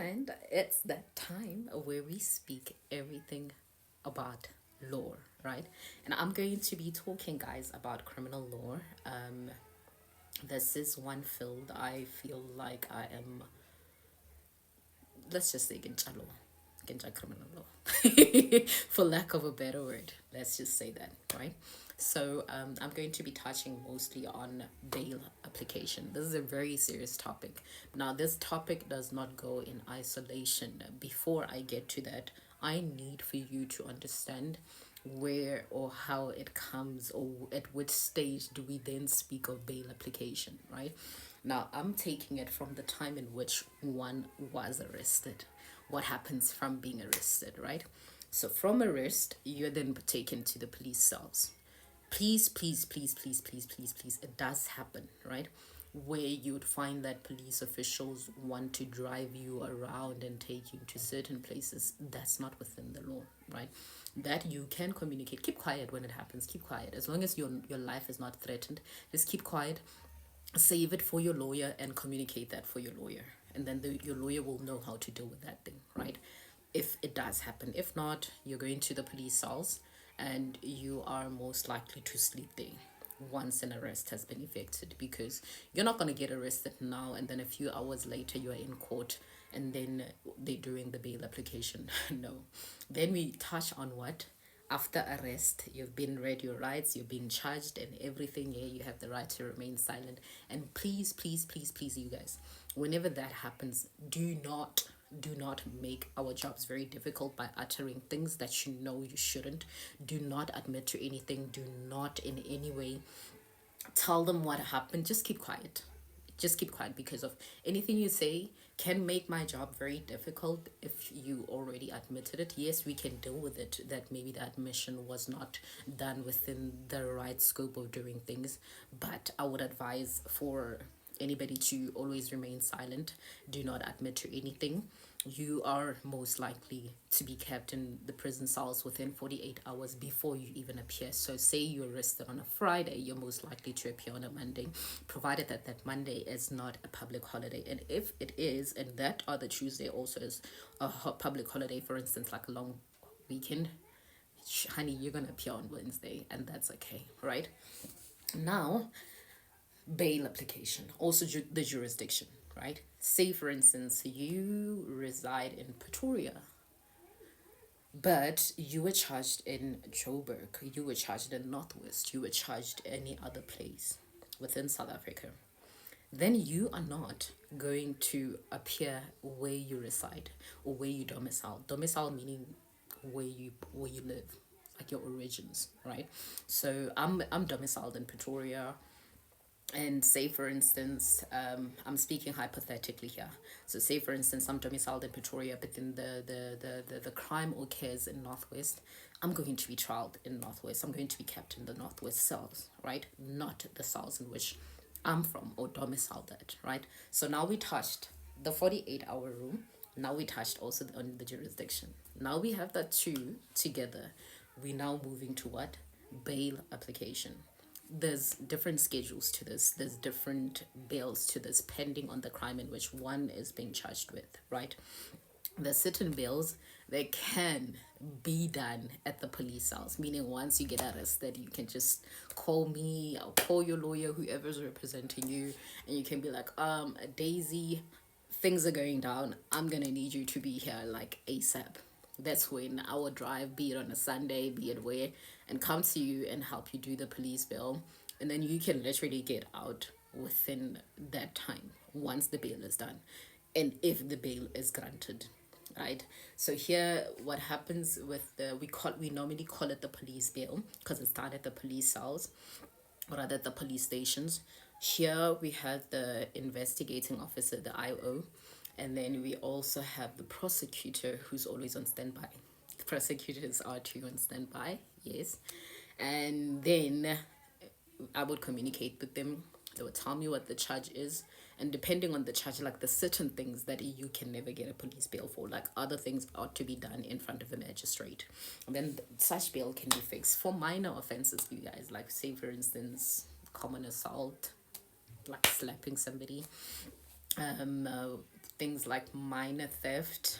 And it's that time where we speak everything about law, right? And I'm going to be talking, guys, about criminal law. This is one field I feel like I am, let's just say, Gincha law, Gincha criminal law, for lack of a better word. Let's just say that, right? So I'm going to be touching mostly on bail application. This is a very serious topic. Now, this topic does not go in isolation. Before I get to that, I need for you to understand where or how it comes, or at which stage do we then speak of bail application, right? Now, I'm taking it from the time in which one was arrested. What happens from being arrested, right? So, from arrest, you're then taken to the police cells. Please, it does happen, right? Where you would find that police officials want to drive you around and take you to certain places. That's not within the law, right? That you can communicate. Keep quiet when it happens. Keep quiet. As long as your life is not threatened, just keep quiet. Save it for your lawyer and communicate that for your lawyer. And then your lawyer will know how to deal with that thing, right? If it does happen. If not, you're going to the police cells and you are most likely to sleep there once an arrest has been effected, because you're not going to get arrested now and then a few hours later you're in court and then they're doing the bail application. No. Then we touch on what? After arrest, you've been read your rights, you're being charged and everything. Yeah, you have the right to remain silent. And please, you guys, whenever that happens, do not make our jobs very difficult by uttering things that you know you shouldn't. Do not admit to anything. Do not in any way tell them what happened. Just keep quiet. Just keep quiet, because of anything you say can make my job very difficult. If you already admitted it, yes, we can deal with it, that maybe the admission was not done within the right scope of doing things, but I would advise for anybody to always remain silent. Do not admit to anything. You are most likely to be kept in the prison cells within 48 hours before you even appear. So say you're arrested on a Friday, you're most likely to appear on a Monday, provided that that Monday is not a public holiday. And if it is, and that other Tuesday also is a public holiday, for instance, like a long weekend, honey, you're gonna appear on Wednesday, and that's okay, right? Now, bail application, also the jurisdiction, right? Say, for instance, you reside in Pretoria, but you were charged in Joburg, you were charged in Northwest, you were charged any other place within South Africa. Then you are not going to appear where you reside or where you domicile. Domicile meaning where you live, like your origins, right? So I'm domiciled in Pretoria, and say for instance, I'm speaking hypothetically here. So say for instance, I'm domiciled in Pretoria, but then the crime occurs in Northwest. I'm going to be trialed in Northwest. I'm going to be kept in the Northwest cells, right? Not the cells in which I'm from or domiciled at, right? So now we touched the 48-hour rule. Now we touched also on the jurisdiction. Now we have that two together. We now moving to what? Bail application. There's different schedules to this. There's different bails to this, pending on the crime in which one is being charged with, right? There's certain bails that can be done at the police cells, meaning once you get arrested, you can just call me, I'll call your lawyer, whoever's representing you, and you can be like, Daisy, things are going down. I'm gonna need you to be here like ASAP. That's when I will drive, be it on a Sunday, be it where, and come to you and help you do the police bail. And then you can literally get out within that time once the bail is done. And if the bail is granted, right? So here, what happens with we normally call it the police bail because it's done at the police cells, or rather at the police stations. Here we have the investigating officer, the IO, and then we also have the prosecutor who's always on standby. The prosecutors are too on standby, yes. And then I would communicate with them. They would tell me what the charge is. And depending on the charge, like there's certain things that you can never get a police bail for. Like other things ought to be done in front of a magistrate. And then such bail can be fixed for minor offenses, you guys. Like say for instance, common assault, like slapping somebody, things like minor theft,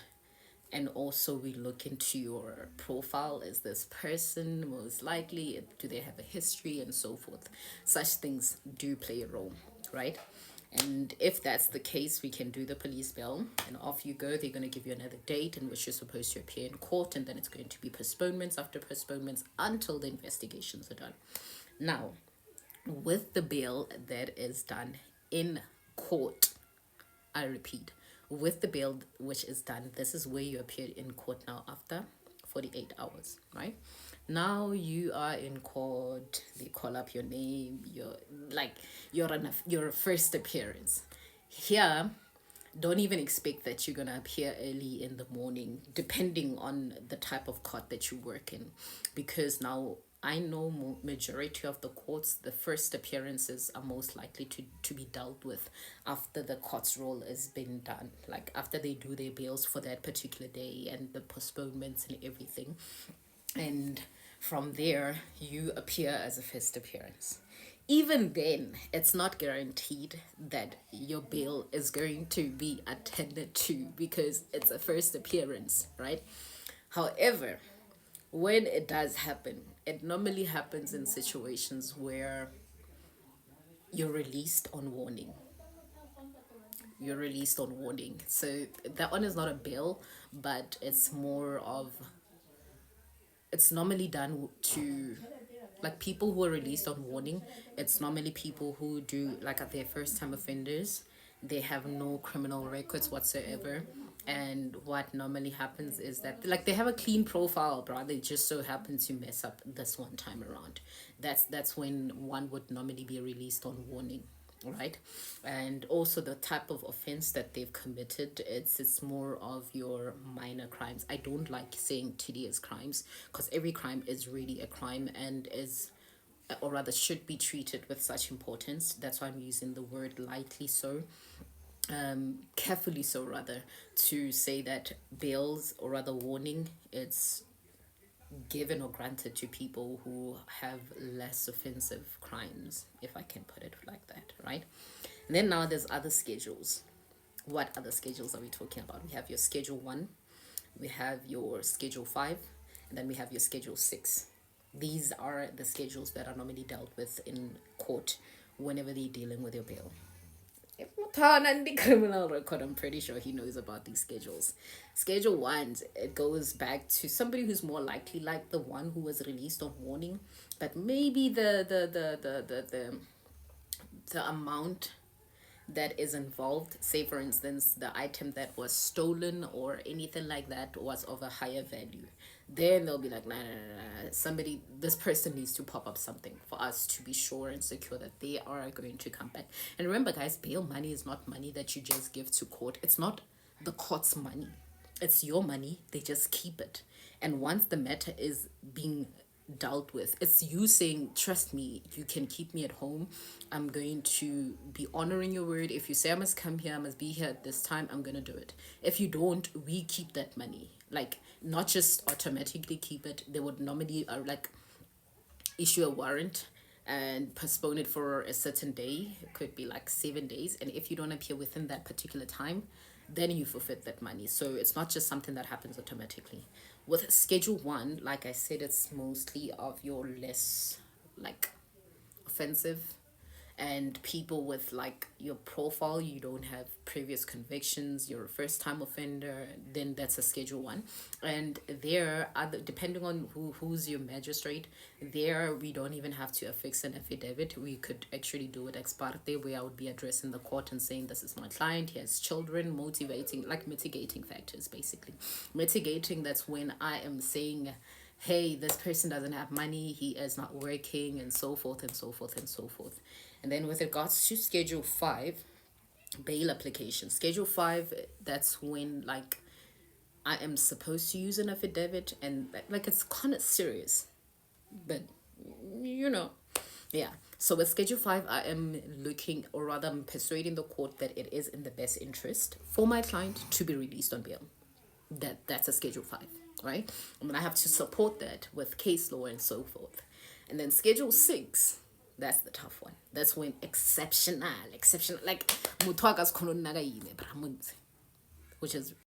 and also we look into your profile. Is this person most likely, do they have a history, and so forth. Such things do play a role, right? And if that's the case, we can do the police bail, and off you go. They're going to give you another date in which you're supposed to appear in court, and then it's going to be postponements after postponements until the investigations are done. Now, with the bail that is done in court, I repeat, with the bail which is done, this is where you appear in court now after 48 hours, right? Now you are in court, they call up your name, your first appearance. Here, don't even expect that you're gonna appear early in the morning, depending on the type of court that you work in, because now I know majority of the courts, the first appearances are most likely to be dealt with after the court's role has been done, like after they do their bails for that particular day and the postponements and everything. And from there, you appear as a first appearance. Even then, it's not guaranteed that your bail is going to be attended to because it's a first appearance, right? However, when it does happen, it normally happens in situations where you're released on warning. You're released on warning. So that one is not a bail, but it's more of, it's normally done to, like, people who are released on warning. It's normally people who do, like, at their first time offenders. They have no criminal records whatsoever, and what normally happens is that, like, they have a clean profile, bro, they just so happen to mess up this one time around. That's when one would normally be released on warning, right? And also the type of offense that they've committed, it's more of your minor crimes. I don't like saying tedious crimes, because every crime is really a crime and is, or rather should be treated with such importance. That's why I'm using the word lightly, so carefully, so rather, to say that bails, or rather warning, it's given or granted to people who have less offensive crimes, if I can put it like that, right? And then now there's other schedules. What other schedules are we talking about? We have your schedule 1, we have your schedule 5, and then we have your schedule 6. These are the schedules that are normally dealt with in court whenever they're dealing with your bail. If Mutana and the criminal record, I'm pretty sure he knows about these schedules. Schedule 1, it goes back to somebody who's more likely like the one who was released on warning, but maybe the amount that is involved, say for instance the item that was stolen or anything like that was of a higher value, then they'll be like, nah, somebody, this person needs to pop up something for us to be sure and secure that they are going to come back. And remember, guys, bail money is not money that you just give to court. It's not the court's money, it's your money. They just keep it, and once the matter is being dealt with, it's you saying, trust me, you can keep me at home, I'm going to be honoring your word. If you say I must come here, I must be here at this time, I'm gonna do it. If you don't, we keep that money. Like, not just automatically keep it, they would normally like issue a warrant and postpone it for a certain day. It could be like 7 days, and if you don't appear within that particular time, then you forfeit that money. So it's not just something that happens automatically. With schedule 1, like I said, it's mostly of your less, like, offensive, and people with, like, your profile, you don't have previous convictions, you're a first time offender, then that's a schedule 1. And there, other, depending on who's your magistrate, there we don't even have to affix an affidavit. We could actually do it ex parte, where I would be addressing the court and saying, this is my client, he has children, motivating, like, mitigating factors, basically. Mitigating, that's when I am saying, hey, this person doesn't have money, he is not working, and so forth and so forth and so forth. And then with regards to schedule 5, bail application, schedule 5, that's when, like, I am supposed to use an affidavit, and like, it's kind of serious, but you know, yeah. So with schedule 5, I am looking, or rather I'm persuading the court that it is in the best interest for my client to be released on bail. That's a schedule 5, right? I'm gonna have to support that with case law and so forth. And then schedule 6, that's the tough one. That's when exceptional, like, muthu a ka se kgone go nna ka ime, bra, mo ntshe. which is